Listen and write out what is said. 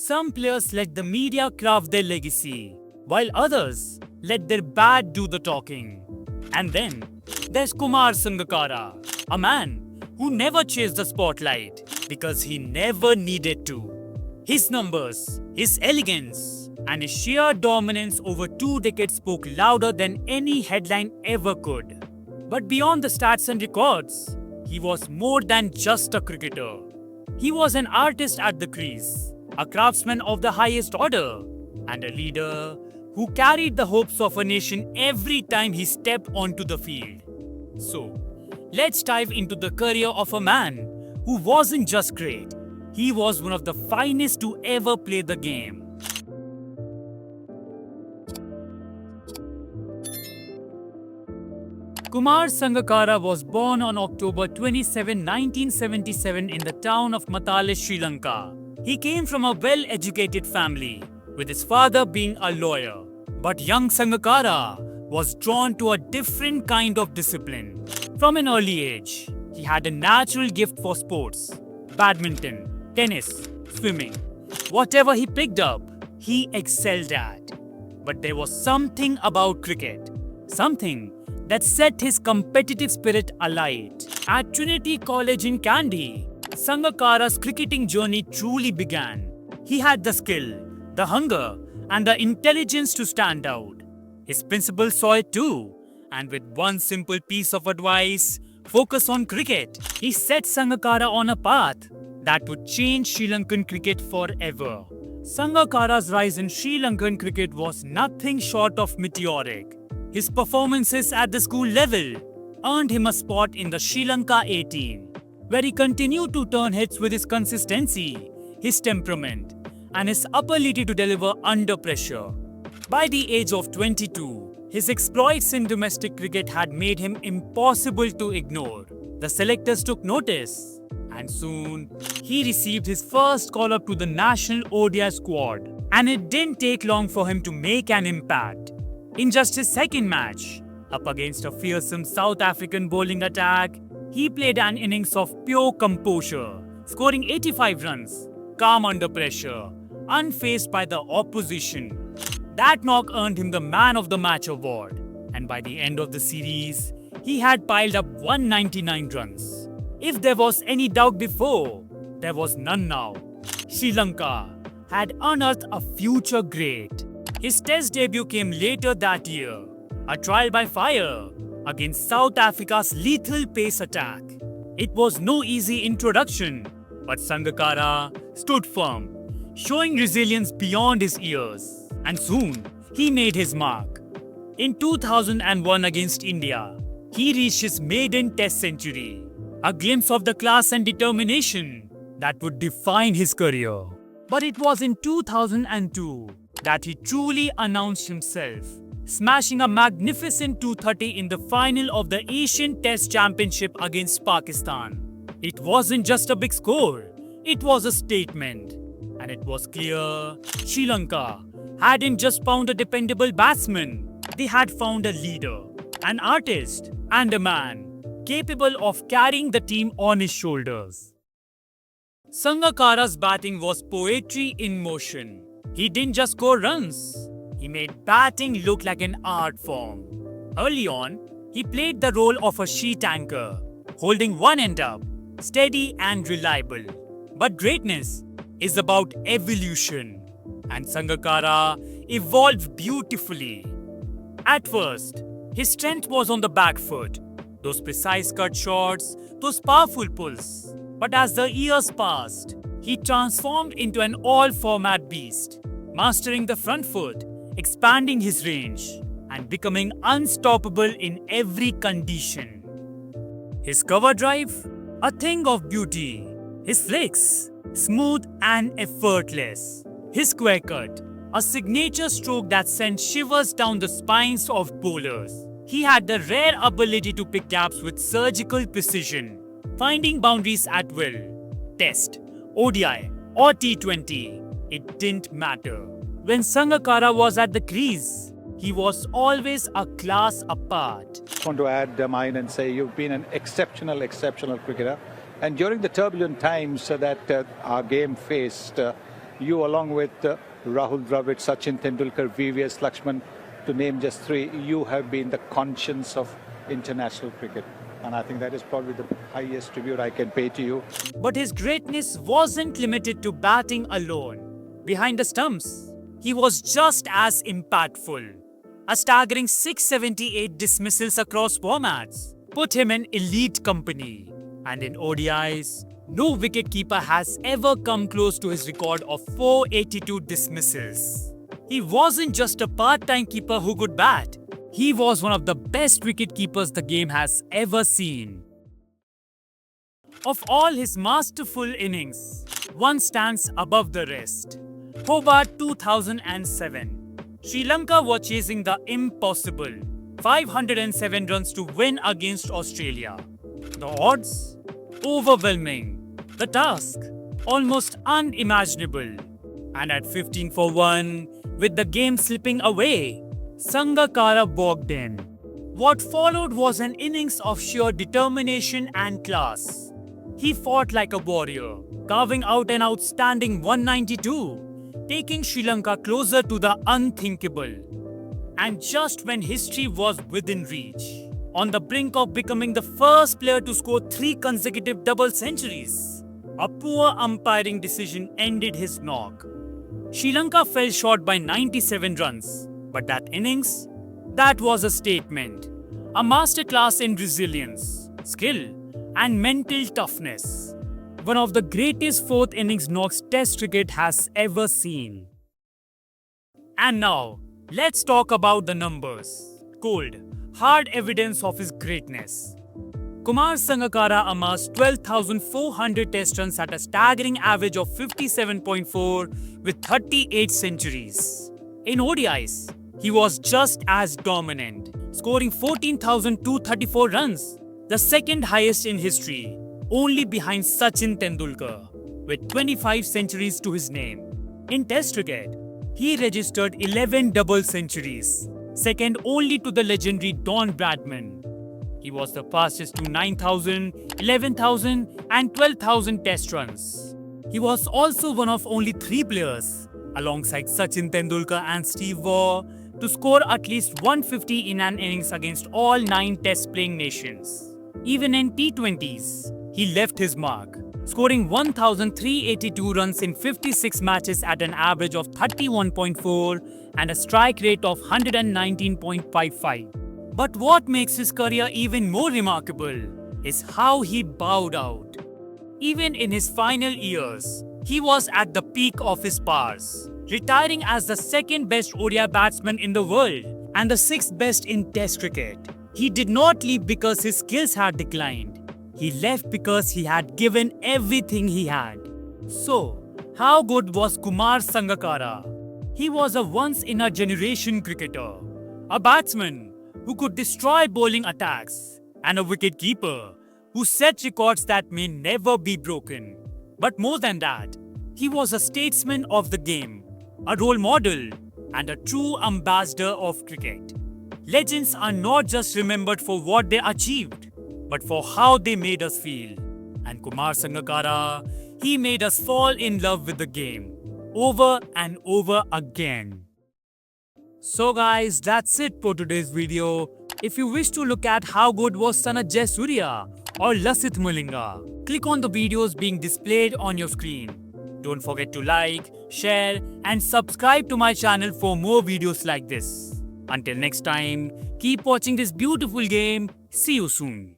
Some players let the media craft their legacy, while others let their bat do the talking. And then there's Kumar Sangakkara, a man who never chased the spotlight because he never needed to. His numbers, his elegance, and his sheer dominance over 2 decades spoke louder than any headline ever could. But beyond the stats and records, he was more than just a cricketer. He was an artist at the crease, a craftsman of the highest order, and a leader who carried the hopes of a nation every time he stepped onto the field. So, let's dive into the career of a man who wasn't just great, he was one of the finest to ever play the game. Kumar Sangakkara was born on October 27, 1977 in the town of Matale, Sri Lanka. He came from a well-educated family, with his father being a lawyer. But young Sangakkara was drawn to a different kind of discipline. From an early age, he had a natural gift for sports: badminton, tennis, swimming. Whatever he picked up, he excelled at. But there was something about cricket, something that set his competitive spirit alight. At Trinity College in Kandy, Sangakkara's cricketing journey truly began. He had the skill, the hunger, and the intelligence to stand out. His principal saw it too, and with one simple piece of advice, focus on cricket, he set Sangakkara on a path that would change Sri Lankan cricket forever. Sangakkara's rise in Sri Lankan cricket was nothing short of meteoric. His performances at the school level earned him a spot in the Sri Lanka A team, where he continued to turn heads with his consistency, his temperament, and his ability to deliver under pressure. By the age of 22, his exploits in domestic cricket had made him impossible to ignore. The selectors took notice, and soon he received his first call-up to the national ODI squad. And it didn't take long for him to make an impact. In just his second match, up against a fearsome South African bowling attack, he played an innings of pure composure, scoring 85 runs, calm under pressure, unfazed by the opposition. That knock earned him the Man of the Match award, and by the end of the series, he had piled up 199 runs. If there was any doubt before, there was none now. Sri Lanka had unearthed a future great. His test debut came later that year, a trial by fire against South Africa's lethal pace attack. It was no easy introduction, but Sangakkara stood firm, showing resilience beyond his years. And soon, he made his mark. In 2001 against India, he reached his maiden test century, a glimpse of the class and determination that would define his career. But it was in 2002 that he truly announced himself, smashing a magnificent 230 in the final of the Asian Test Championship against Pakistan. It wasn't just a big score, it was a statement. And it was clear Sri Lanka hadn't just found a dependable batsman, they had found a leader, an artist, and a man capable of carrying the team on his shoulders. Sangakkara's batting was poetry in motion. He didn't just score runs, he made batting look like an art form. Early on, he played the role of a sheet anchor, holding one end up, steady and reliable. But greatness is about evolution, and Sangakkara evolved beautifully. At first, his strength was on the back foot, those precise cut shots, those powerful pulls. But as the years passed, he transformed into an all-format beast, mastering the front foot, expanding his range, and becoming unstoppable in every condition. His cover drive, a thing of beauty. His flicks, smooth and effortless. His square cut, a signature stroke that sent shivers down the spines of bowlers. He had the rare ability to pick gaps with surgical precision, finding boundaries at will. Test, ODI or T20, it didn't matter. When Sangakkara was at the crease, he was always a class apart. I want to add mine and say you've been an exceptional cricketer. And during the turbulent times that our game faced, You, along with Rahul Dravid, Sachin Tendulkar, VVS Lakshman, to name just three, you have been the conscience of international cricket. And I think that is probably the highest tribute I can pay to you. But his greatness wasn't limited to batting alone. Behind the stumps, he was just as impactful. A staggering 678 dismissals across formats put him in elite company. And in ODIs, no wicketkeeper has ever come close to his record of 482 dismissals. He wasn't just a part-time keeper who could bat. He was one of the best wicketkeepers the game has ever seen. Of all his masterful innings, one stands above the rest. Hobart 2007. Sri Lanka were chasing the impossible. 507 runs to win against Australia. The odds? Overwhelming. The task? Almost unimaginable. And at 15 for 1, with the game slipping away, Sangakkara walked in. What followed was an innings of sheer determination and class. He fought like a warrior, carving out an outstanding 192. Taking Sri Lanka closer to the unthinkable. And just when history was within reach, on the brink of becoming the first player to score 3 consecutive double centuries, a poor umpiring decision ended his knock. Sri Lanka fell short by 97 runs, but that innings, that was a statement. A masterclass in resilience, skill, and mental toughness. One of the greatest fourth innings knocks Test cricket has ever seen. And now, let's talk about the numbers. Cold, hard evidence of his greatness. Kumar Sangakkara amassed 12,400 Test runs at a staggering average of 57.4 with 38 centuries. In ODIs, he was just as dominant, scoring 14,234 runs, the second highest in history, only behind Sachin Tendulkar, with 25 centuries to his name. In Test cricket, he registered 11 double centuries, second only to the legendary Don Bradman. He was the fastest to 9,000, 11,000 and 12,000 Test runs. He was also one of only 3 players, alongside Sachin Tendulkar and Steve Waugh, to score at least 150 in an innings against all 9 Test-playing nations. Even in T20s, he left his mark, scoring 1,382 runs in 56 matches at an average of 31.4 and a strike rate of 119.55. But what makes his career even more remarkable is how he bowed out. Even in his final years, he was at the peak of his powers, retiring as the second best ODI batsman in the world and the 6th best in Test cricket. He did not leave because his skills had declined. He left because he had given everything he had. So, how good was Kumar Sangakkara? He was a once-in-a-generation cricketer, a batsman who could destroy bowling attacks, and a wicket-keeper who set records that may never be broken. But more than that, he was a statesman of the game, a role model, and a true ambassador of cricket. Legends are not just remembered for what they achieved, but for how they made us feel. And Kumar Sangakkara, he made us fall in love with the game, over and over again. So guys, that's it for today's video. If you wish to look at how good was Sanath Jayasuriya or Lasith Malinga, click on the videos being displayed on your screen. Don't forget to like, share and subscribe to my channel for more videos like this. Until next time, keep watching this beautiful game. See you soon.